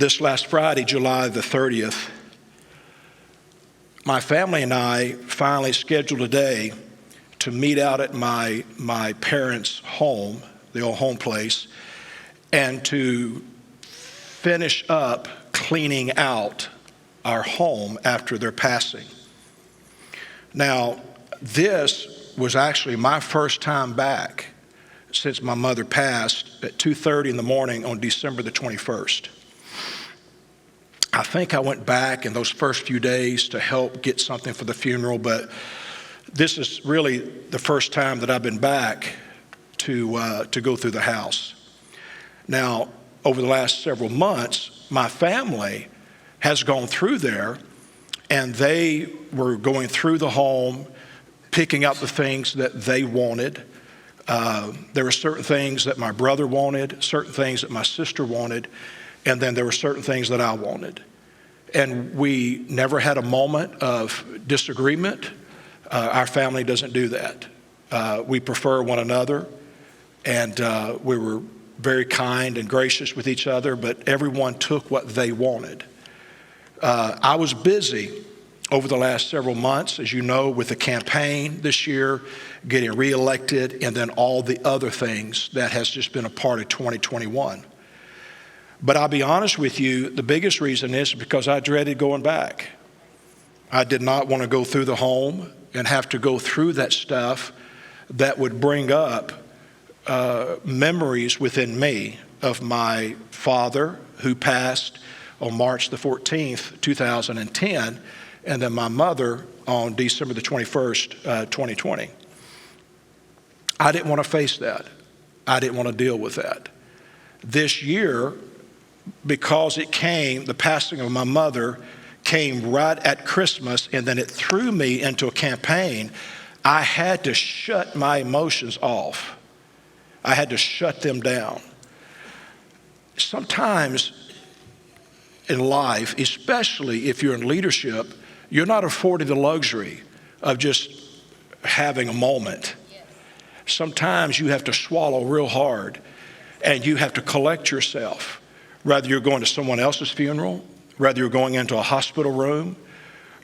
This last Friday, July the 30th, my family and I finally scheduled a day to meet out at my parents' home, the old home place, and to finish up cleaning out our home after their passing. Now, this was actually my first time back since my mother passed at 2:30 in the morning on December the 21st. I think I went back in those first few days to help get something for the funeral, but this is really the first time that I've been back to go through the house. Now, over the last several months, my family has gone through there, and they were going through the home, picking up the things that they wanted. There were certain things that my brother wanted, certain things that my sister wanted, and then there were certain things that I wanted. And we never had a moment of disagreement. Our family doesn't do that. We prefer one another, and we were very kind and gracious with each other, but everyone took what they wanted. I was busy over the last several months, as you know, with the campaign this year, getting reelected, and then all the other things that has just been a part of 2021. But I'll be honest with you, the biggest reason is because I dreaded going back. I did not want to go through the home and have to go through that stuff that would bring up memories within me of my father, who passed on March the 14th, 2010, and then my mother on December the 21st, 2020. I didn't want to face that. I didn't want to deal with that. This year, because it came, the passing of my mother came right at Christmas, and then it threw me into a campaign, I had to shut my emotions off. I had to shut them down. Sometimes in life, especially if you're in leadership, you're not afforded the luxury of just having a moment. Sometimes you have to swallow real hard, and you have to collect yourself. Whether you're going to someone else's funeral, whether you're going into a hospital room,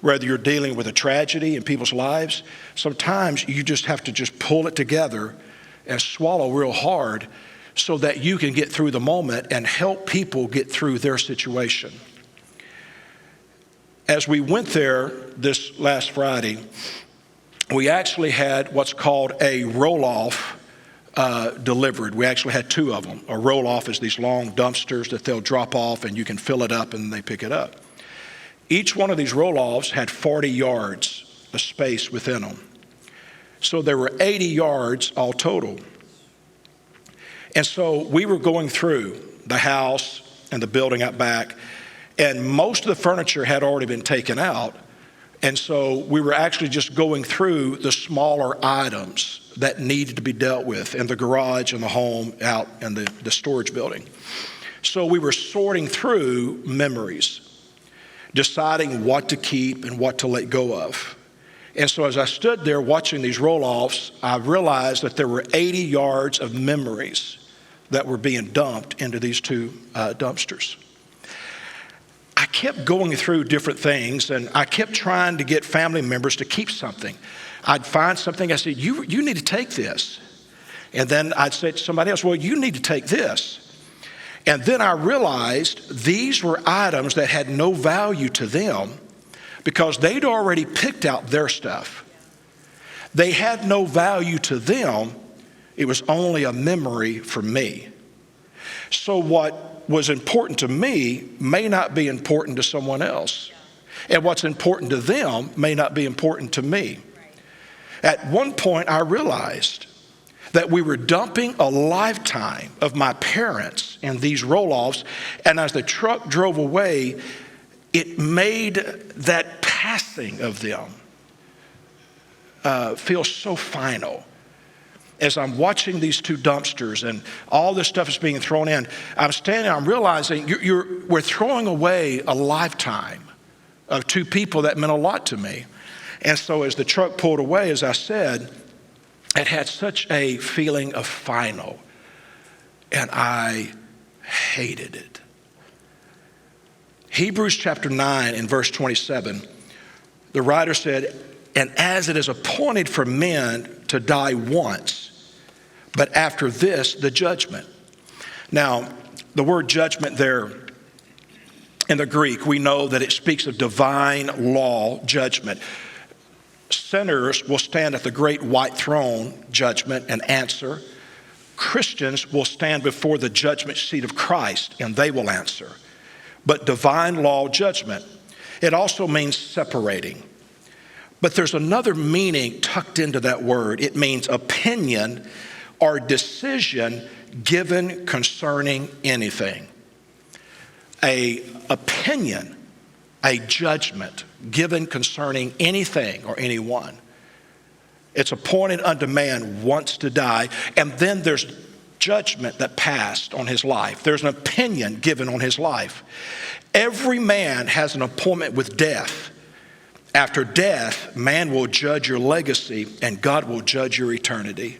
whether you're dealing with a tragedy in people's lives, sometimes you just have to just pull it together and swallow real hard so that you can get through the moment and help people get through their situation. As we went there this last Friday, we actually had what's called a roll-off delivered. We actually had two of them. A roll-off is these long dumpsters that they'll drop off and you can fill it up and they pick it up. Each one of these roll-offs had 40 yards of space within them. So there were 80 yards all total. And so we were going through the house and the building out back, and most of the furniture had already been taken out. And so we were actually just going through the smaller items that needed to be dealt with in the garage and the home out in the storage building. So we were sorting through memories, deciding what to keep and what to let go of. And so as I stood there watching these roll-offs, I realized that there were 80 yards of memories that were being dumped into these two dumpsters. I kept going through different things, and I kept trying to get family members to keep something. I'd find something, I said, you need to take this. And then I'd say to somebody else, well, you need to take this. And then I realized these were items that had no value to them because they'd already picked out their stuff. They had no value to them. It was only a memory for me. So what was important to me may not be important to someone else. And what's important to them may not be important to me. At one point, I realized that we were dumping a lifetime of my parents in these roll-offs, and as the truck drove away, it made that passing of them feel so final. As I'm watching these two dumpsters and all this stuff is being thrown in, I'm standing there, I'm realizing we're throwing away a lifetime of two people that meant a lot to me. And so as the truck pulled away, as I said, it had such a feeling of final, and I hated it. Hebrews chapter 9 and verse 27, the writer said, and as it is appointed for men to die once, but after this, the judgment. Now, the word judgment there in the Greek, we know that it speaks of divine law judgment. Sinners will stand at the great white throne judgment and answer. Christians will stand before the judgment seat of Christ and they will answer. But divine law judgment, it also means separating. But there's another meaning tucked into that word. It means opinion or decision given concerning anything. A opinion, a judgment given concerning anything or anyone. It's appointed unto man once to die, and then there's judgment that passed on his life. There's an opinion given on his life. Every man has an appointment with death. After death, man will judge your legacy and God will judge your eternity.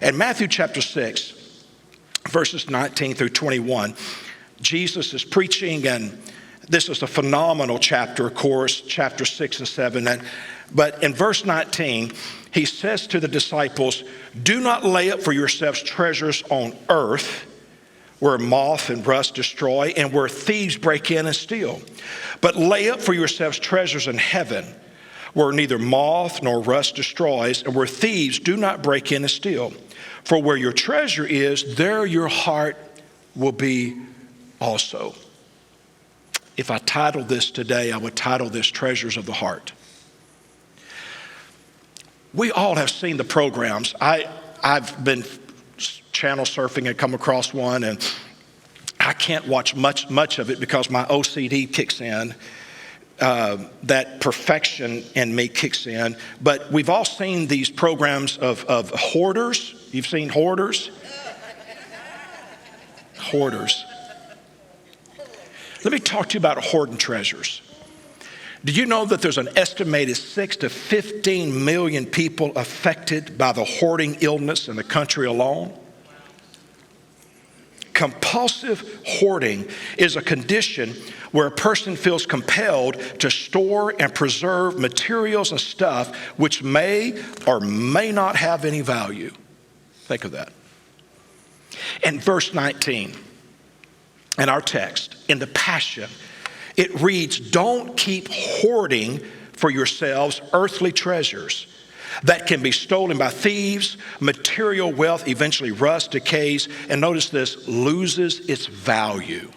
In Matthew chapter 6, verses 19 through 21, Jesus is preaching, and this is a phenomenal chapter, of course, chapter 6 and 7. But in verse 19, he says to the disciples, do not lay up for yourselves treasures on earth, where moth and rust destroy, and where thieves break in and steal. But lay up for yourselves treasures in heaven, where neither moth nor rust destroys, and where thieves do not break in and steal. For where your treasure is, there your heart will be also. If I titled this today, I would title this Treasures of the Heart. We all have seen the programs. I've been channel surfing and come across one, and I can't watch much of it because my OCD kicks in. That perfection in me kicks in. But we've all seen these programs of hoarders. You've seen hoarders? Hoarders. Let me talk to you about hoarding treasures. Do you know that there's an estimated 6 to 15 million people affected by the hoarding illness in the country alone? Compulsive hoarding is a condition where a person feels compelled to store and preserve materials and stuff which may or may not have any value. Think of that. In verse 19, in our text, in the Passion, it reads, don't keep hoarding for yourselves earthly treasures that can be stolen by thieves. Material wealth eventually rusts, decays, and notice this, loses its value.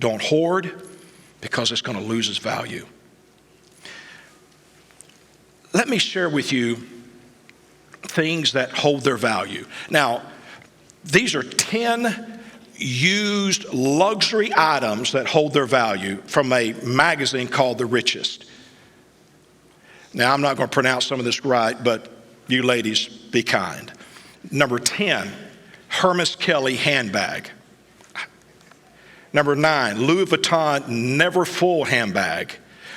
Don't hoard because it's going to lose its value. Let me share with you things that hold their value. Now, these are 10 used luxury items that hold their value from a magazine called The Richest. Now, I'm not going to pronounce some of this right, but you ladies, be kind. Number 10, Hermes Kelly handbag. Number 9, Louis Vuitton never full handbag.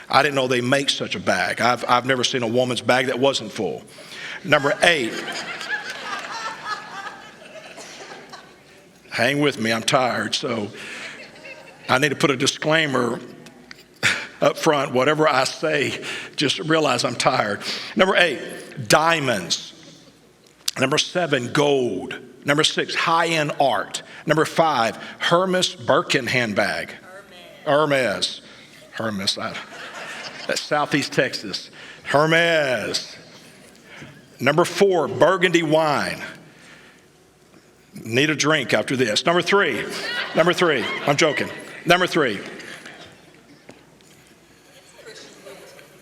I didn't know they make such a bag. I've never seen a woman's bag that wasn't full. Number 8, hang with me, I'm tired, so I need to put a disclaimer up front. Whatever I say, just realize I'm tired. Number 8, diamonds. Number 7, gold. Number 6, high-end art. Number 5, Hermes Birkin handbag. Hermes. That's Southeast Texas. Hermes. Number 4, burgundy wine. Need a drink after this. Number 3, I'm joking. Number 3.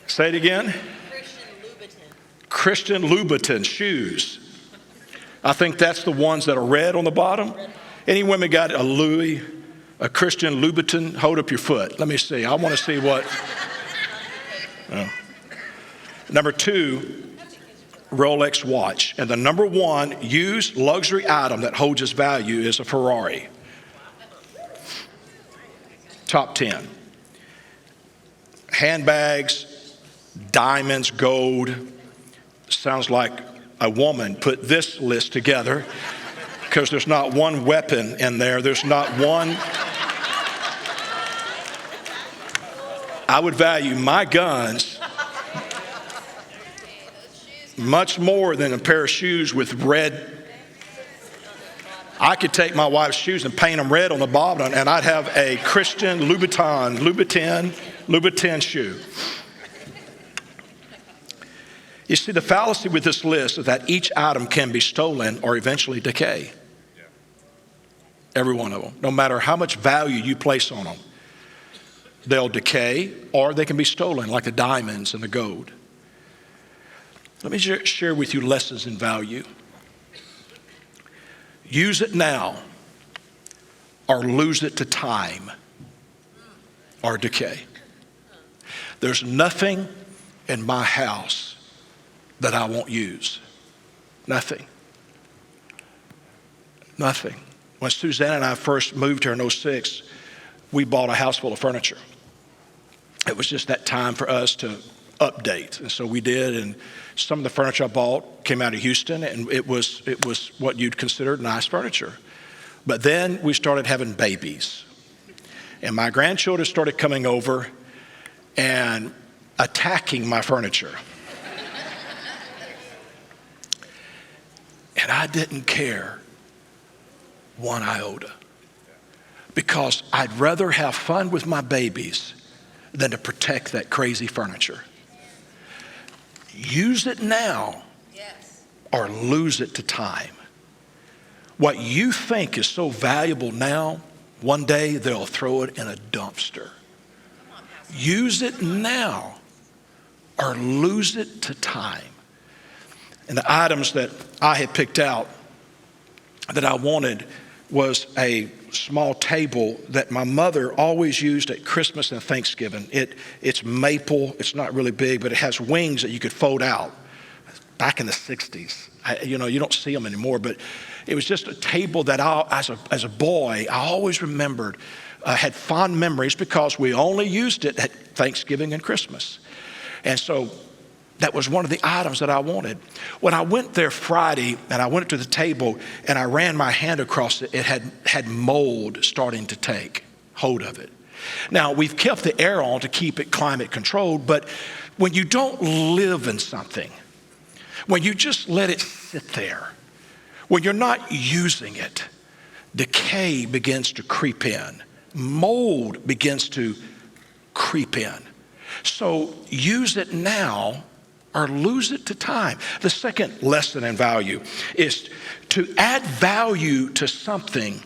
Say it again. Christian Louboutin shoes. I think that's the ones that are red on the bottom. Any women got a Christian Louboutin? Hold up your foot. Let me see. I want to see what. Oh. Number 2, Rolex watch. And the number 1 used luxury item that holds its value is a Ferrari. Top 10. Handbags, diamonds, gold. Sounds like a woman put this list together because there's not one weapon in there. There's not one I would value my guns much more than a pair of shoes with red. I could take my wife's shoes and paint them red on the bottom, and I'd have a Christian Louboutin shoe. You see, the fallacy with this list is that each item can be stolen or eventually decay. Every one of them, no matter how much value you place on them. They'll decay or they can be stolen, like the diamonds and the gold. Let me share with you lessons in value. Use it now or lose it to time or decay. There's nothing in my house that I won't use. Nothing. Nothing. When Suzanne and I first moved here in 2006, we bought a house full of furniture. It was just that time for us to update. And so we did, and some of the furniture I bought came out of Houston, and it was what you'd consider nice furniture. But then we started having babies. And my grandchildren started coming over and attacking my furniture. And I didn't care one iota, because I'd rather have fun with my babies than to protect that crazy furniture. Use it now or lose it to time. What you think is so valuable now, one day they'll throw it in a dumpster. Use it now or lose it to time. And the items that I had picked out that I wanted was a small table that my mother always used at Christmas and Thanksgiving. It's maple. It's not really big, but it has wings that you could fold out. Back in the 60s. You don't see them anymore, but it was just a table that as a boy, I always remembered, had fond memories, because we only used it at Thanksgiving and Christmas. And so that was one of the items that I wanted. When I went there Friday and I went to the table and I ran my hand across it, it had mold starting to take hold of it. Now, we've kept the air on to keep it climate controlled, but when you don't live in something, when you just let it sit there, when you're not using it, decay begins to creep in. Mold begins to creep in. So use it now or lose it to time. The second lesson in value is to add value to something,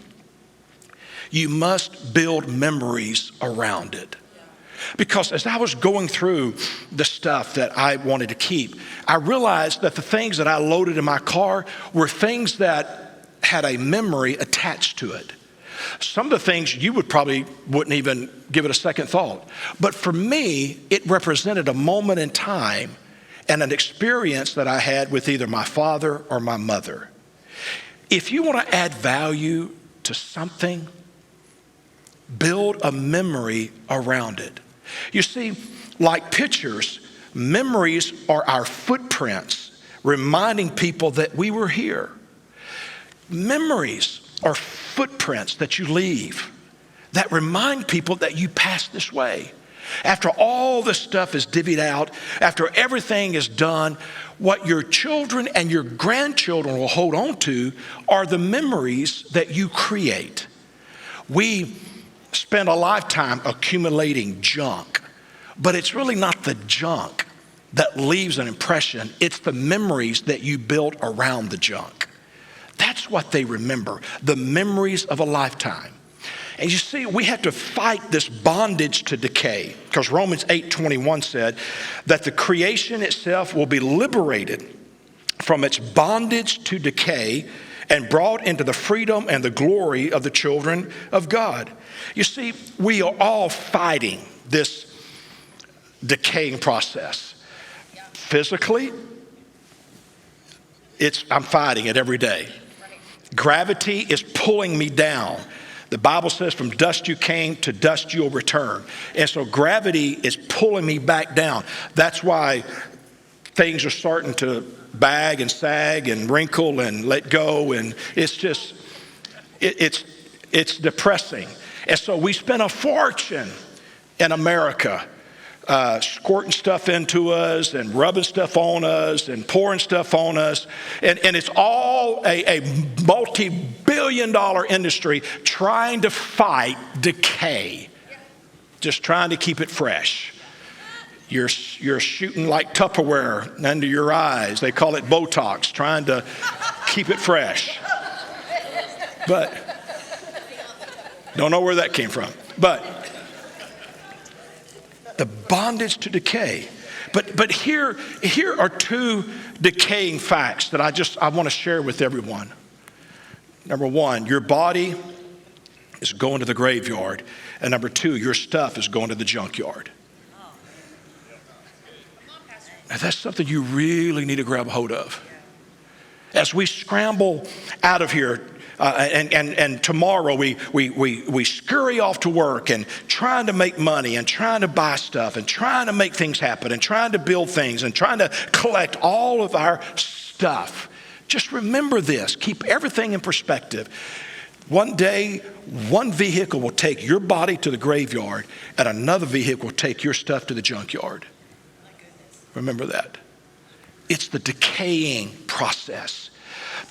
you must build memories around it. Because as I was going through the stuff that I wanted to keep, I realized that the things that I loaded in my car were things that had a memory attached to it. Some of the things you wouldn't even give it a second thought. But for me, it represented a moment in time and an experience that I had with either my father or my mother. If you want to add value to something, build a memory around it. You see, like pictures, memories are our footprints, reminding people that we were here. Memories are footprints that you leave that remind people that you passed this way. After all the stuff is divvied out, after everything is done, what your children and your grandchildren will hold on to are the memories that you create. We spend a lifetime accumulating junk, but it's really not the junk that leaves an impression. It's the memories that you built around the junk. That's what they remember, the memories of a lifetime. And you see, we have to fight this bondage to decay, because Romans 8:21 said that the creation itself will be liberated from its bondage to decay and brought into the freedom and the glory of the children of God. You see, we are all fighting this decaying process. Physically, I'm fighting it every day. Gravity is pulling me down. The Bible says from dust you came, to dust you'll return. And so gravity is pulling me back down. That's why things are starting to bag and sag and wrinkle and let go. And it's just, it's depressing. And so we spend a fortune in America squirting stuff into us and rubbing stuff on us and pouring stuff on us. And it's all a multi-billion-dollar industry trying to fight decay, just trying to keep it fresh. You're shooting like Tupperware under your eyes. They call it Botox, trying to keep it fresh. But don't know where that came from. But the bondage to decay. But here are two decaying facts that I want to share with everyone. Number one, your body is going to the graveyard. And number two, your stuff is going to the junkyard. Now that's something you really need to grab a hold of. As we scramble out of here, and tomorrow we scurry off to work and trying to make money and trying to buy stuff and trying to make things happen and trying to build things and trying to collect all of our stuff. Just remember this. Keep everything in perspective. One day, one vehicle will take your body to the graveyard and another vehicle will take your stuff to the junkyard. Remember that. It's the decaying process.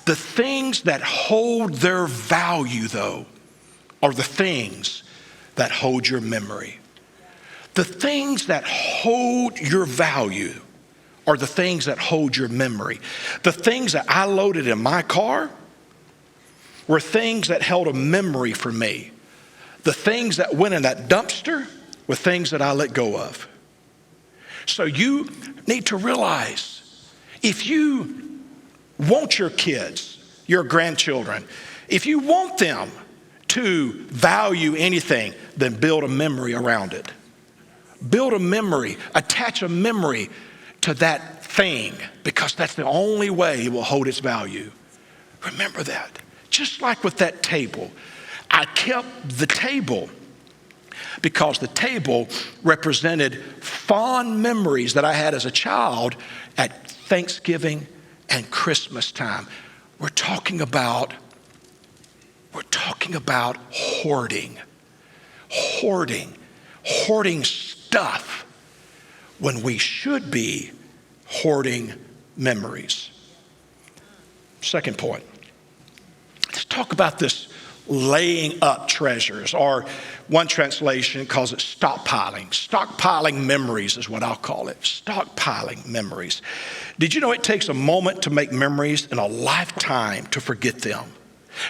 The things that hold their value, though, are the things that hold your memory. The things that hold your value are the things that hold your memory. The things that I loaded in my car were things that held a memory for me. The things that went in that dumpster were things that I let go of. So you need to realize, if you want your kids, your grandchildren, if you want them to value anything, then build a memory around it. Build a memory, attach a memory to that thing, because that's the only way it will hold its value. Remember that. Just like with that table, I kept the table because the table represented fond memories that I had as a child at Thanksgiving and Christmas time. We're talking about hoarding stuff when we should be hoarding memories. Second point, let's talk about this laying up treasures, or one translation calls it stockpiling. Stockpiling memories is what I'll call it. Stockpiling memories. Did you know it takes a moment to make memories and a lifetime to forget them?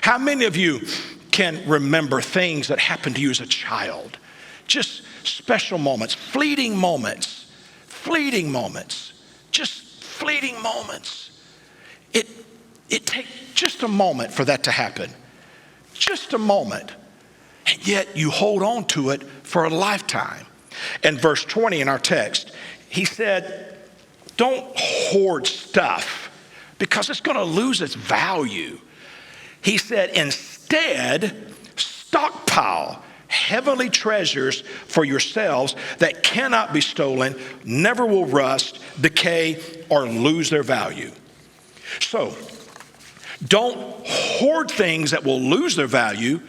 How many of you can remember things that happened to you as a child? Just special moments, fleeting moments, just fleeting moments. It takes just a moment for that to happen. Just a moment. And yet you hold on to it for a lifetime. In verse 20 in our text, he said, don't hoard stuff because it's going to lose its value. He said, instead, stockpile heavenly treasures for yourselves that cannot be stolen, never will rust, decay, or lose their value. So, don't hoard things that will lose their value.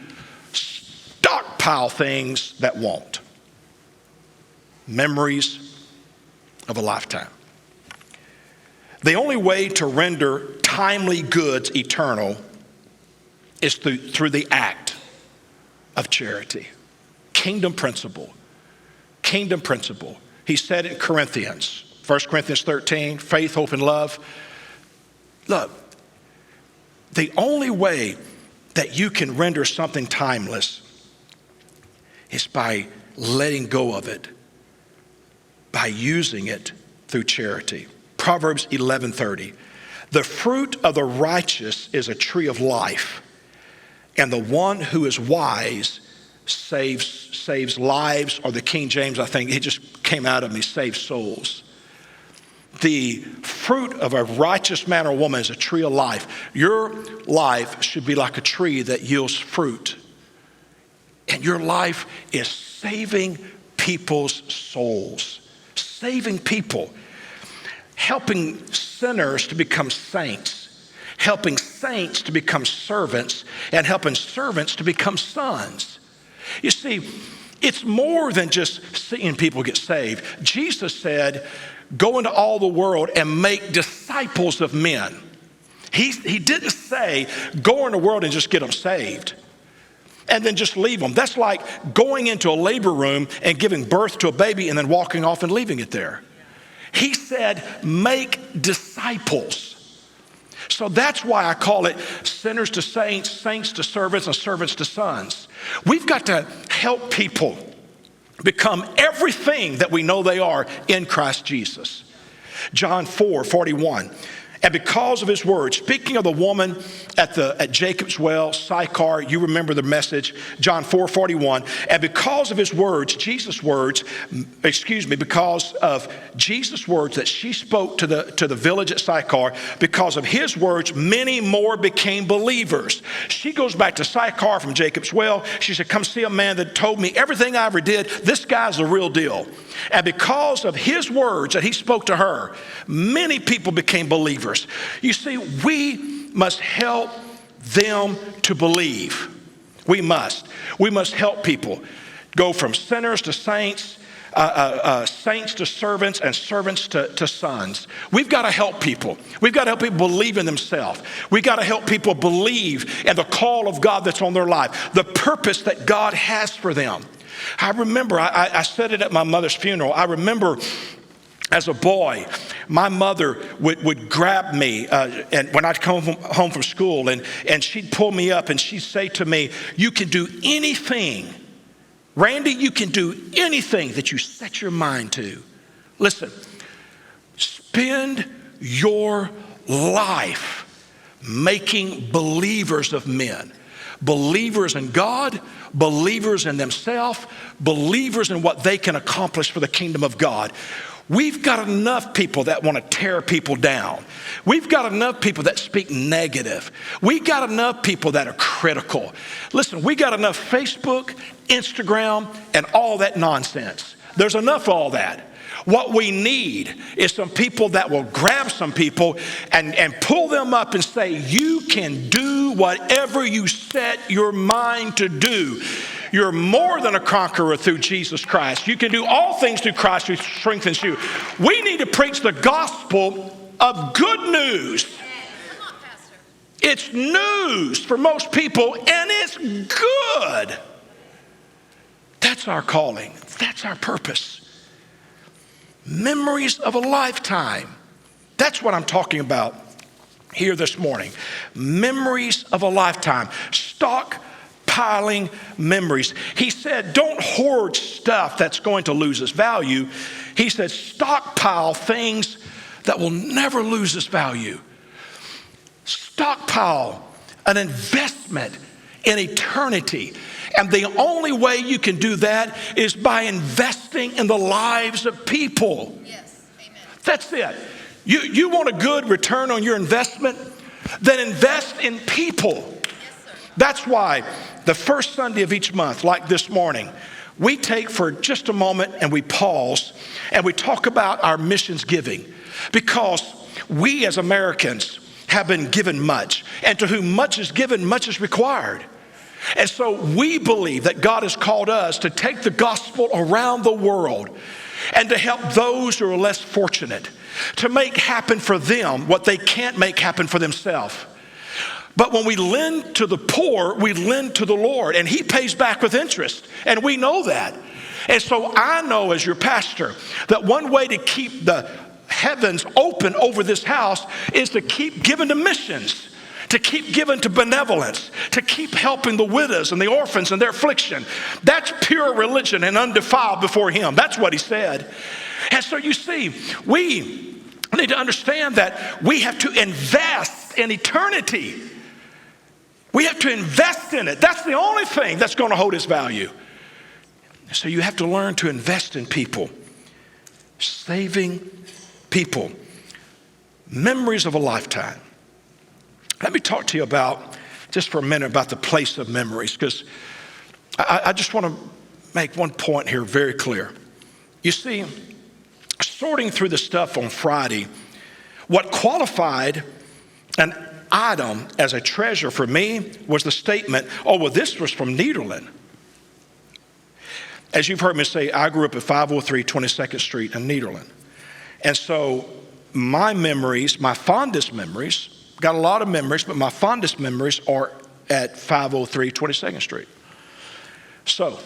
Stockpile things that won't. Memories of a lifetime. The only way to render timely goods eternal is through the act of charity. Kingdom principle. Kingdom principle. He said in Corinthians, 1 Corinthians 13, faith, hope, and love. Look, the only way that you can render something timeless is by letting go of it, by using it through charity. Proverbs 11:30. The fruit of the righteous is a tree of life, and the one who is wise saves lives, or the King James, I think, it just came out of me, saves souls. The fruit of a righteous man or woman is a tree of life. Your life should be like a tree that yields fruit. And your life is saving people's souls. Saving people. Helping sinners to become saints. Helping saints to become servants. And helping servants to become sons. You see, It's more than just seeing people get saved. Jesus said, go into all the world and make disciples of men. He didn't say, go in the world and just get them saved and then just leave them. That's like going into a labor room and giving birth to a baby and then walking off and leaving it there. He said, make disciples. So that's why I call it sinners to saints, saints to servants, and servants to sons. We've got to help people become everything that we know they are in Christ Jesus. John 4:41. And because of his word, speaking of the woman at Jacob's well, Sychar, you remember the message, John 4:41. And because of his words, because of Jesus' words that she spoke to the village at Sychar, because of his words, many more became believers. She goes back to Sychar from Jacob's well. She said, come see a man that told me everything I ever did. This guy's the real deal. And because of his words that he spoke to her, many people became believers. You see, we must help them to believe. We must help people go from sinners to saints, saints to servants, and servants to sons. We've got to help people. We've got to help people believe in themselves. We've got to help people believe in the call of God that's on their life, the purpose that God has for them. I remember, I said it at my mother's funeral. I remember as a boy, my mother would grab me and when I'd come home from school, and she'd pull me up and she'd say to me, you can do anything. Randy, you can do anything that you set your mind to. Listen, spend your life making believers of men. Believers in God, believers in themselves, believers in what they can accomplish for the kingdom of God. We've got enough people that want to tear people down. We've got enough people that speak negative. We've got enough people that are critical. Listen, we got enough Facebook, Instagram, and all that nonsense. There's enough of all that. What we need is some people that will grab some people and pull them up and say, you can do whatever you set your mind to do. You're more than a conqueror through Jesus Christ. You can do all things through Christ who strengthens you. We need to preach the gospel of good news. Come on, Pastor. It's news for most people, and it's good. That's our calling. That's our purpose. Memories of a lifetime. That's what I'm talking about here this morning. Memories of a lifetime. Stockpiling memories. He said, don't hoard stuff that's going to lose its value. He said, stockpile things that will never lose its value. Stockpile an investment in eternity. And the only way you can do that is by investing in the lives of people. Yes, amen. That's it. You want a good return on your investment? Then invest in people. Yes, sir. That's why the first Sunday of each month, like this morning, we take for just a moment and we pause and we talk about our missions giving. Because we as Americans have been given much. And to whom much is given, much is required. And so we believe that God has called us to take the gospel around the world and to help those who are less fortunate, to make happen for them what they can't make happen for themselves. But when we lend to the poor, we lend to the Lord, and He pays back with interest, and we know that. And so I know as your pastor that one way to keep the heavens open over this house is to keep giving to missions, to keep giving to benevolence, to keep helping the widows and the orphans in their affliction. That's pure religion and undefiled before Him. That's what He said. And so you see, we need to understand that we have to invest in eternity. We have to invest in it. That's the only thing that's going to hold its value. So you have to learn to invest in people, saving people, memories of a lifetime. Let me talk to you about, just for a minute, about the place of memories, because I just want to make one point here very clear. You see, sorting through the stuff on Friday, what qualified an item as a treasure for me was the statement, oh, well, this was from Nederland. as you've heard me say, I grew up at 503 22nd Street in Nederland. And so my memories, my fondest memories, got a lot of memories, but my fondest memories are at 503 22nd Street. So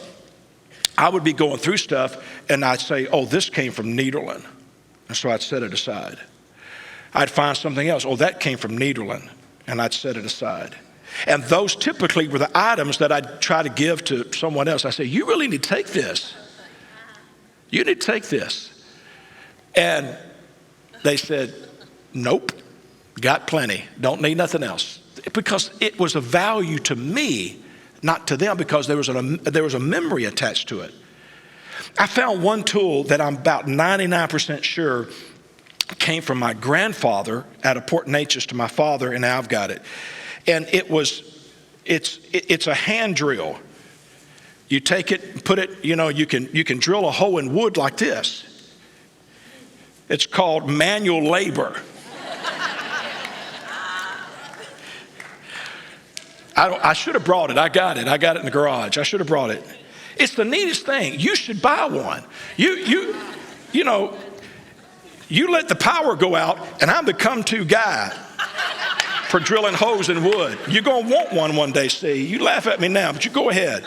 I would be going through stuff and I'd say, oh, this came from Nederland. And so I'd set it aside. I'd find something else. Oh, that came from Nederland. And I'd set it aside. And those typically were the items that I'd try to give to someone else. I say, you really need to take this. You need to take this. And they said, nope, got plenty. Don't need nothing else. Because it was a value to me, not to them, because there was a memory attached to it. I found one tool that I'm about 99% sure came from my grandfather out of Port Neches to my father, and now I've got it. And it's a hand drill. You take it, put it, you can drill a hole in wood like this. It's called manual labor. I should have brought it. I got it in the garage. I should have brought it. It's the neatest thing. You should buy one. You let the power go out, and I'm the come-to guy for drilling holes in wood. You're going to want one day, see. You laugh at me now, but you go ahead.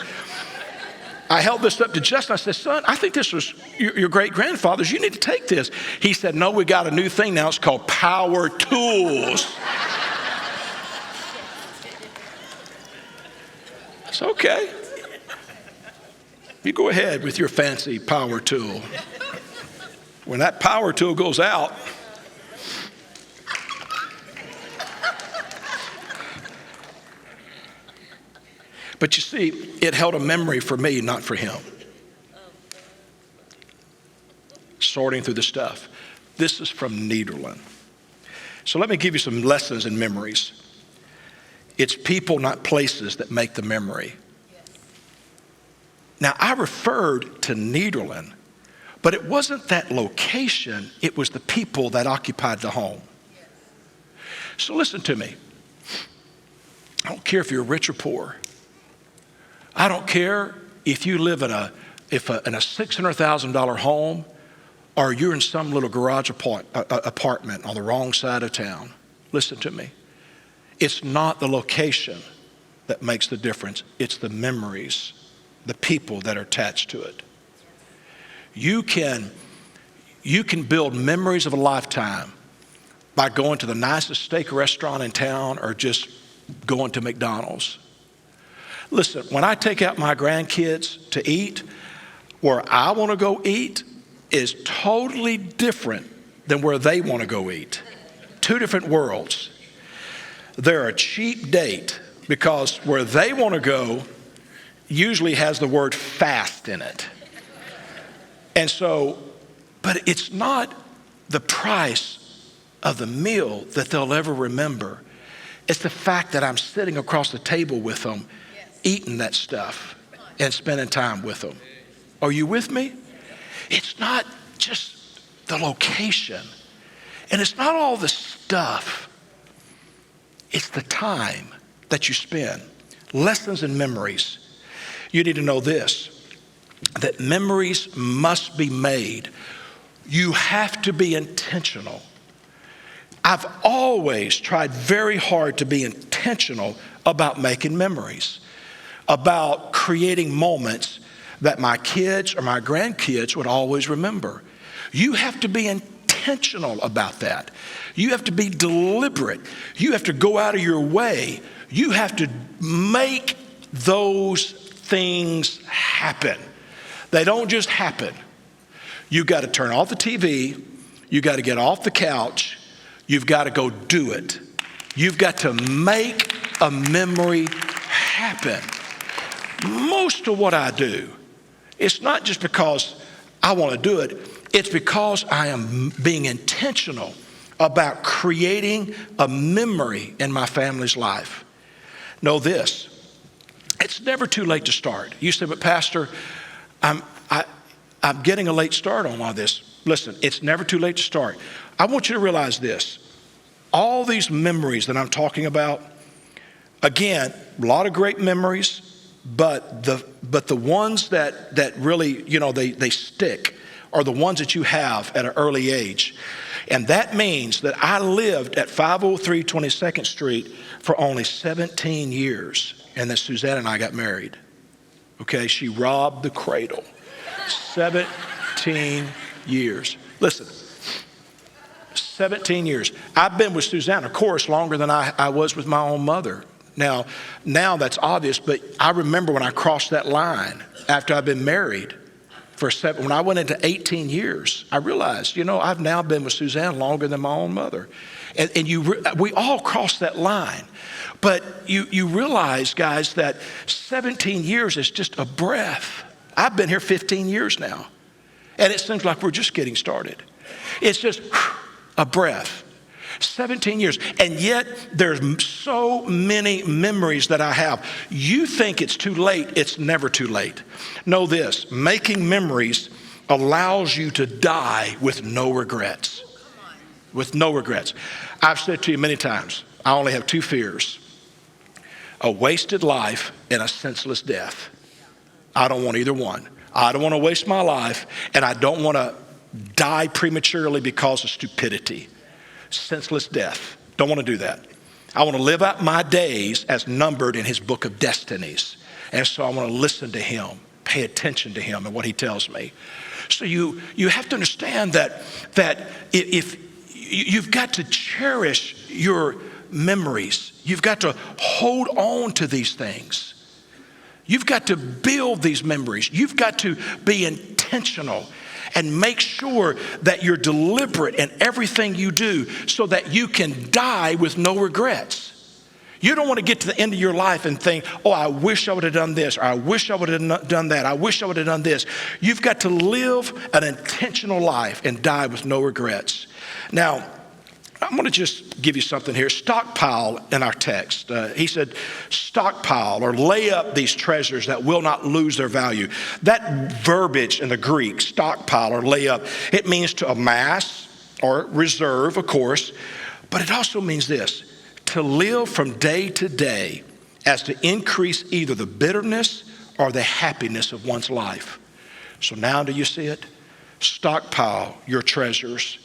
I held this up to Justin. I said, son, I think this was your great-grandfather's. You need to take this. He said, no, we got a new thing now. It's called power tools. It's okay. You go ahead with your fancy power tool. When that power tool goes out, but you see, it held a memory for me, not for him. Sorting through the stuff. This is from Nederland. So let me give you some lessons in memories. It's people, not places, that make the memory. Now, I referred to Nederland, but it wasn't that location, it was the people that occupied the home. So listen to me. I don't care if you're rich or poor. I don't care if you live in a $600,000 home or you're in some little garage apartment on the wrong side of town. Listen to me. It's not the location that makes the difference. It's the memories, the people that are attached to it. You can build memories of a lifetime by going to the nicest steak restaurant in town or just going to McDonald's. Listen, when I take out my grandkids to eat, where I want to go eat is totally different than where they want to go eat. Two different worlds. They're a cheap date because where they want to go usually has the word fast in it. And so, but it's not the price of the meal that they'll ever remember. It's the fact that I'm sitting across the table with them, eating that stuff and spending time with them. Are you with me? It's not just the location, and it's not all the stuff. It's the time that you spend. Lessons and memories. You need to know this, that memories must be made. You have to be intentional. I've always tried very hard to be intentional about making memories, about creating moments that my kids or my grandkids would always remember. You have to be intentional about that. You have to be deliberate. You have to go out of your way. You have to make those things happen. They don't just happen. You got to turn off the TV. You got to get off the couch. You've got to go do it. You've got to make a memory happen. Most of what I do, it's not just because I want to do it. It's because I am being intentional about creating a memory in my family's life. Know this, it's never too late to start. You say, but Pastor, I'm getting a late start on all this. Listen, it's never too late to start. I want you to realize this. All these memories that I'm talking about, again, a lot of great memories, but the ones that really, they stick are the ones that you have at an early age. And that means that I lived at 503 22nd Street for only 17 years, and then Suzanne and I got married. Okay, she robbed the cradle. 17 years. Listen, 17 years. I've been with Suzanne, of course, longer than I was with my own mother. Now that's obvious, but I remember when I crossed that line after I've been married when I went into 18 years, I realized, I've now been with Suzanne longer than my own mother. And we all cross that line. But you realize, guys, that 17 years is just a breath. I've been here 15 years now. And it seems like we're just getting started. It's just a breath. 17 years. And yet there's so many memories that I have. You think it's too late. It's never too late. Know this, making memories allows you to die with no regrets. With no regrets. I've said to you many times, I only have two fears: a wasted life and a senseless death. I don't want either one. I don't want to waste my life, and I don't want to die prematurely because of stupidity. Senseless death. Don't want to do that. I want to live out my days as numbered in his book of destinies. And so I want to listen to him, pay attention to him and what he tells me. So you have to understand that if you've got to cherish your memories. You've got to hold on to these things. You've got to build these memories. You've got to be intentional and make sure that you're deliberate in everything you do so that you can die with no regrets. You don't want to get to the end of your life and think, oh, I wish I would have done this, or I wish I would have done that, I wish I would have done this. You've got to live an intentional life and die with no regrets. Now, I'm going to just give you something here. Stockpile in our text. He said, stockpile or lay up these treasures that will not lose their value. That verbiage in the Greek, stockpile or lay up, it means to amass or reserve, of course, but it also means this: to live from day to day as to increase either the bitterness or the happiness of one's life. So now do you see it? Stockpile your treasures.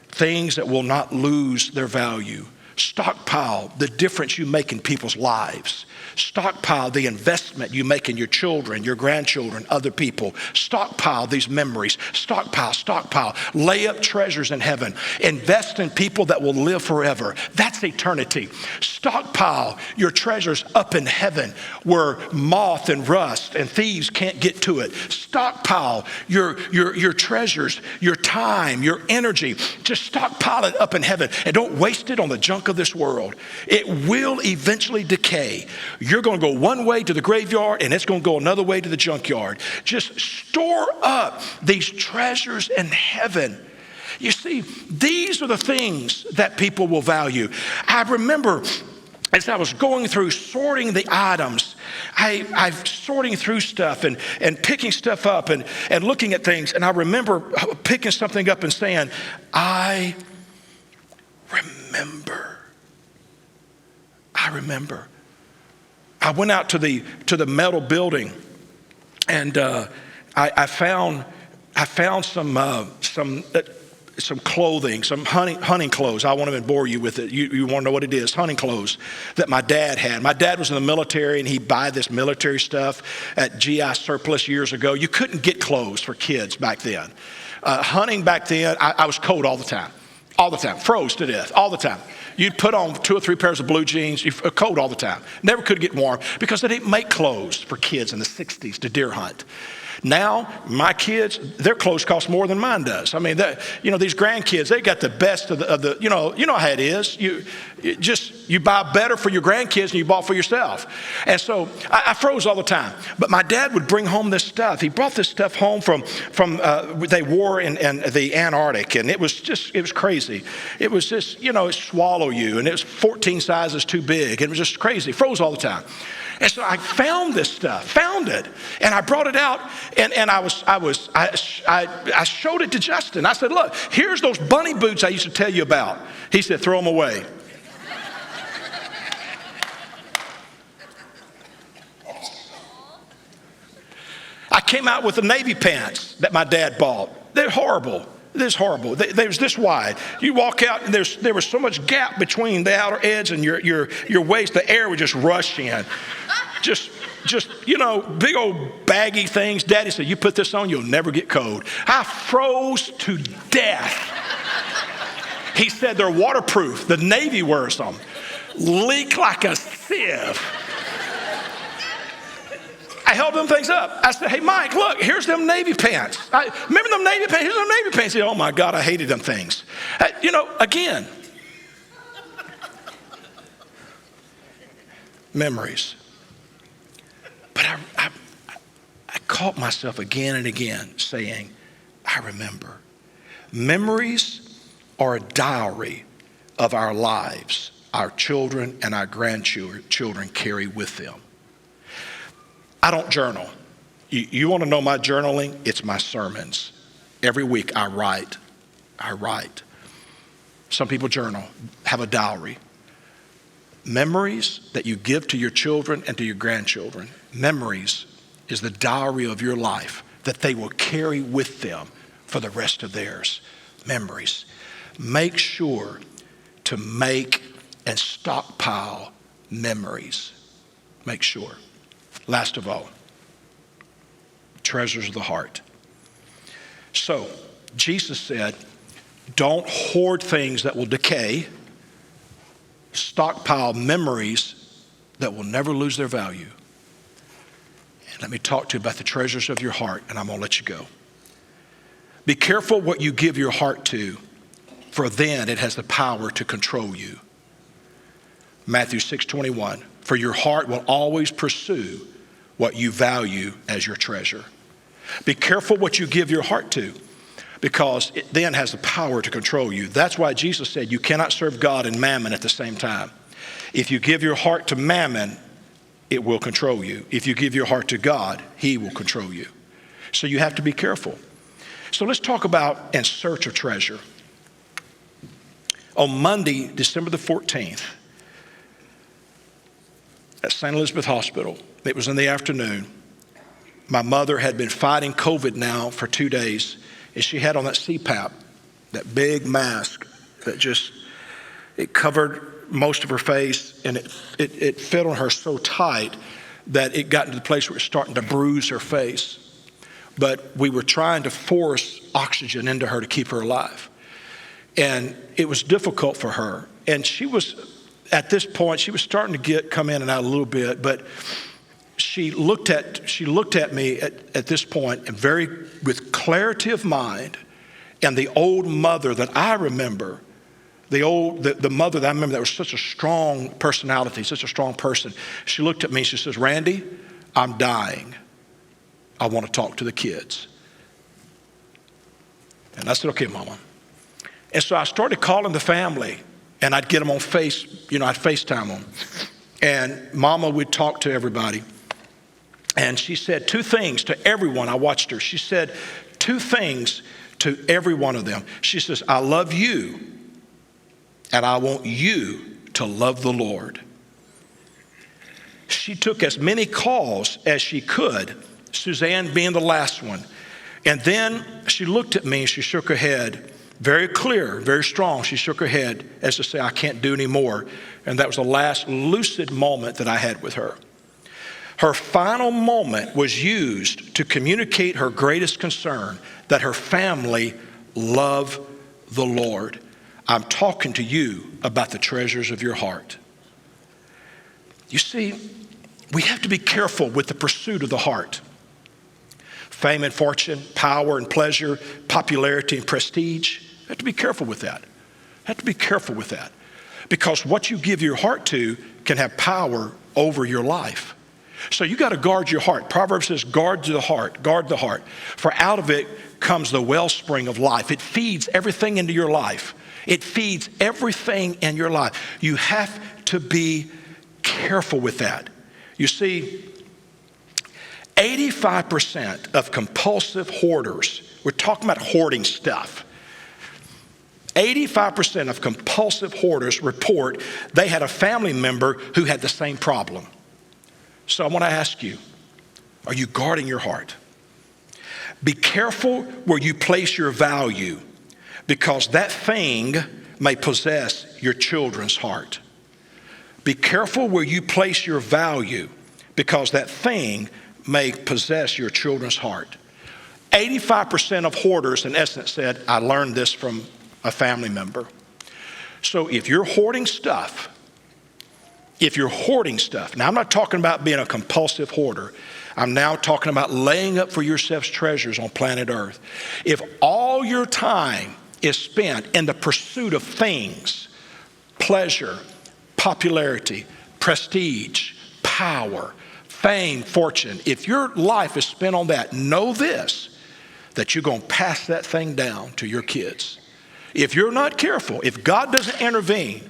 Things that will not lose their value. Stockpile the difference you make in people's lives. Stockpile the investment you make in your children, your grandchildren, other people. Stockpile these memories. Stockpile. Lay up treasures in heaven. Invest in people that will live forever. That's eternity. Stockpile your treasures up in heaven where moth and rust and thieves can't get to it. Stockpile your treasures, your time, your energy. Just stockpile it up in heaven and don't waste it on the junk of this world. It will eventually decay. You're going to go one way to the graveyard and it's going to go another way to the junkyard. Just store up these treasures in heaven. You see, these are the things that people will value. I remember as I was going through sorting the items, I'm sorting through stuff and picking stuff up and looking at things. And I remember picking something up and saying, I remember. I went out to the metal building, and I found some clothing, some hunting clothes. I won't even bore you with it. You want to know what it is? Hunting clothes that my dad had. My dad was in the military, and he'd buy this military stuff at GI Surplus years ago. You couldn't get clothes for kids back then. Hunting back then, I was cold all the time. All the time, froze to death, all the time. You'd put on 2 or 3 pairs of blue jeans, you're cold all the time. Never could get warm because they didn't make clothes for kids in the 60s to deer hunt. Now, my kids, their clothes cost more than mine does. I mean, these grandkids, they got the best of the you know how it is. You buy better for your grandkids than you bought for yourself. And so I froze all the time. But my dad would bring home this stuff. He brought this stuff home from they wore in the Antarctic, and it was crazy. It was just, it swallow you, and it was 14 sizes too big. It was just crazy. Froze all the time. And so I found this stuff, found it, and I brought it out, and I showed it to Justin. I said, look, here's those bunny boots I used to tell you about. He said, throw them away. I came out with the navy pants that my dad bought. They're horrible. They're horrible. They was this wide. You walk out and there was so much gap between the outer edge and your waist. The air would just rush in. Just big old baggy things. Daddy said, you put this on, you'll never get cold. I froze to death. He said they're waterproof. The Navy wears them. Leak like a sieve. I held them things up. I said, hey, Mike, look, here's them Navy pants. Remember them Navy pants? Here's them Navy pants. He said, oh, my God, I hated them things. Again, memories. But I caught myself again and again saying, I remember. Memories are a diary of our lives our children and our grandchildren carry with them. I don't journal. You want to know my journaling? It's my sermons. Every week I write. Some people journal, have a diary. Memories that you give to your children and to your grandchildren. Memories is the diary of your life that they will carry with them for the rest of theirs. Memories. Make sure to make and stockpile memories. Make sure. Last of all, treasures of the heart. So, Jesus said, don't hoard things that will decay. Stockpile memories that will never lose their value. And let me talk to you about the treasures of your heart, and I'm going to let you go. Be careful what you give your heart to, for then it has the power to control you. Matthew 6:21, for your heart will always pursue what you value as your treasure. Be careful what you give your heart to, because it then has the power to control you. That's why Jesus said you cannot serve God and mammon at the same time. If you give your heart to mammon, it will control you. If you give your heart to God, He will control you. So you have to be careful. So let's talk about in search of treasure. On Monday, December the 14th, at St. Elizabeth Hospital, it was in the afternoon. My mother had been fighting COVID now for 2 days, and she had on that CPAP, that big mask that it covered most of her face, and it fit on her so tight that it got to the place where it was starting to bruise her face. But we were trying to force oxygen into her to keep her alive. And it was difficult for her. And she was, at this point, she was starting to come in and out a little bit, but she looked at me at this point and with clarity of mind, and the old mother that I remember, the mother that I remember that was such a strong personality, such a strong person, she looked at me and she says, Randy, I'm dying. I want to talk to the kids. And I said, okay, Mama. And so I started calling the family, and I'd get them on I'd FaceTime them. And Mama would talk to everybody. And she said 2 things to everyone. I watched her. She said 2 things to every one of them. She says, I love you, and I want you to love the Lord. She took as many calls as she could, Suzanne being the last one. And then she looked at me and she shook her head, very clear, very strong. She shook her head as to say, I can't do any more. And that was the last lucid moment that I had with her. Her final moment was used to communicate her greatest concern, that her family love the Lord. I'm talking to you about the treasures of your heart. You see, we have to be careful with the pursuit of the heart. Fame and fortune, power and pleasure, popularity and prestige. You have to be careful with that. Because what you give your heart to can have power over your life. So you got to guard your heart. Proverbs says, guard the heart. For out of it comes the wellspring of life. It feeds everything into your life. You have to be careful with that. You see, 85% of compulsive hoarders, we're talking about hoarding stuff. 85% of compulsive hoarders report they had a family member who had the same problem. So I want to ask you, are you guarding your heart? Be careful where you place your value, because that thing may possess your children's heart. Be careful where you place your value, because that thing may possess your children's heart. 85% of hoarders, in essence, said, I learned this from a family member. So if you're hoarding stuff, now I'm not talking about being a compulsive hoarder. I'm now talking about laying up for yourselves treasures on planet Earth. If all your time is spent in the pursuit of things, pleasure, popularity, prestige, power, fame, fortune, if your life is spent on that, know this, that you're going to pass that thing down to your kids. If you're not careful, if God doesn't intervene,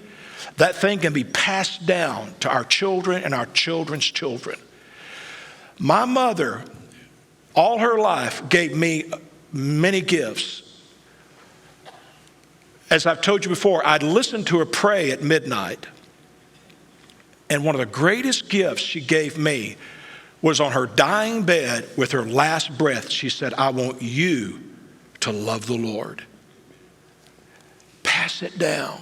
that thing can be passed down to our children and our children's children. My mother, all her life, gave me many gifts. As I've told you before, I'd listen to her pray at midnight. And one of the greatest gifts she gave me was on her dying bed with her last breath. She said, I want you to love the Lord. Pass it down.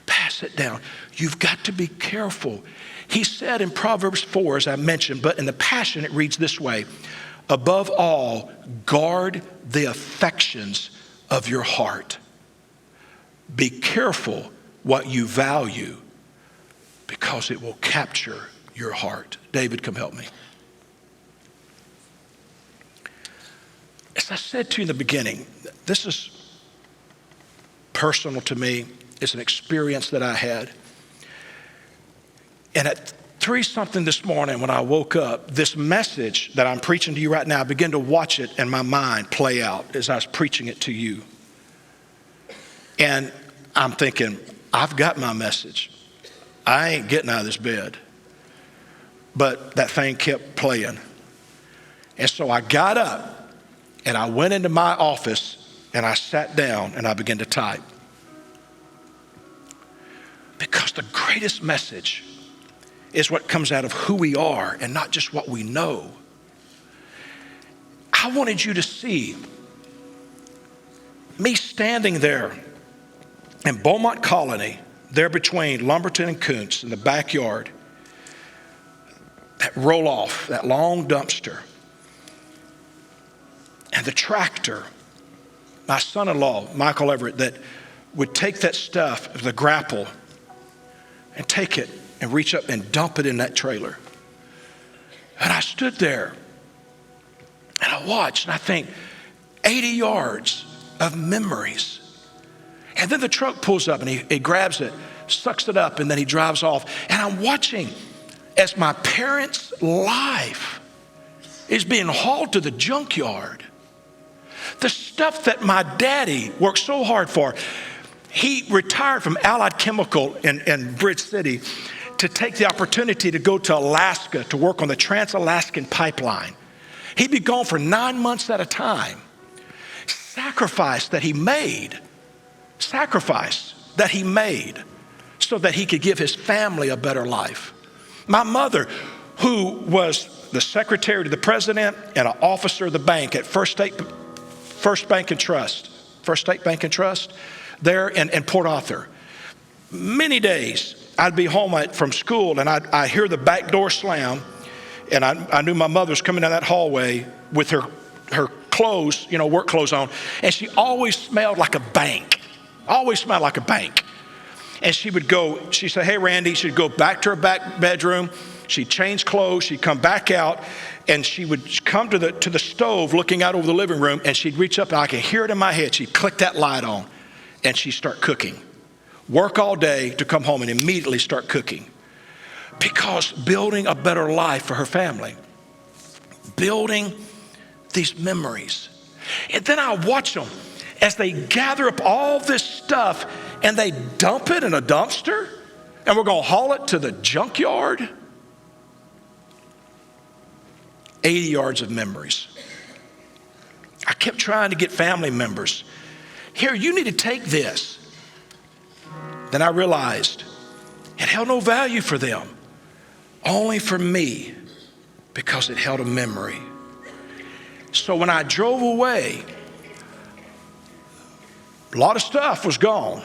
Pass it down. You've got to be careful. He said in Proverbs 4, as I mentioned, but in the Passion it reads this way, above all, guard the affections of your heart. Be careful what you value, because it will capture your heart. David, come help me. As I said to you in the beginning, this is personal to me. It's an experience that I had. And at 3-something this morning when I woke up, this message that I'm preaching to you right now, I began to watch it in my mind play out as I was preaching it to you. And I'm thinking, I've got my message. I ain't getting out of this bed. But that thing kept playing. And so I got up and I went into my office and I sat down and I began to type. Because the greatest message is what comes out of who we are and not just what we know. I wanted you to see me standing there in Beaumont Colony, there between Louboutin and Kuntz in the backyard, that roll off, that long dumpster, and the tractor, my son-in-law, Michael Everett, that would take that stuff, the grapple, and take it and reach up and dump it in that trailer. And I stood there and I watched and I think 80 yards of memories. And then the truck pulls up and he grabs it, sucks it up, and then he drives off. And I'm watching as my parents' life is being hauled to the junkyard. The stuff that my daddy worked so hard for. He retired from Allied Chemical in Bridge City to take the opportunity to go to Alaska to work on the Trans-Alaskan pipeline. He'd be gone for 9 months at a time. Sacrifice that he made so that he could give his family a better life. My mother, who was the secretary to the president and an officer of the bank at First State Bank and Trust there in Port Arthur. Many days I'd be home from school and I'd hear the back door slam, and I knew my mother's coming down that hallway with her clothes, work clothes on, and she always smelled like a bank. And she would go, she'd say, hey, Randy, she'd go back to her back bedroom, she'd change clothes, she'd come back out, and she would come to the stove looking out over the living room, and she'd reach up and I could hear it in my head. She'd click that light on and she'd start cooking. Work all day to come home and immediately start cooking. Because building a better life for her family. Building these memories. And then I watch them as they gather up all this stuff and they dump it in a dumpster, and we're going to haul it to the junkyard. 80 yards of memories. I kept trying to get family members. Here, you need to take this. Then I realized it held no value for them, only for me, because it held a memory. So when I drove away, a lot of stuff was gone,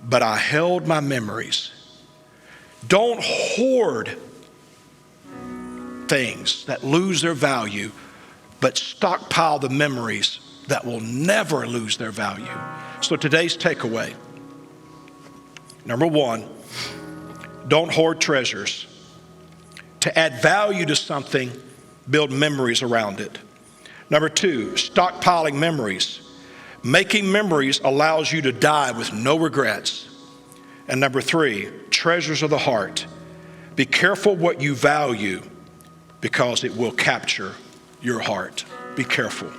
but I held my memories. Don't hoard things that lose their value, but stockpile the memories that will never lose their value. So today's takeaway, number one, don't hoard treasures. To add value to something, build memories around it. Number two, stockpiling memories. Making memories allows you to die with no regrets. And number three, treasures of the heart. Be careful what you value because it will capture your heart. Be careful.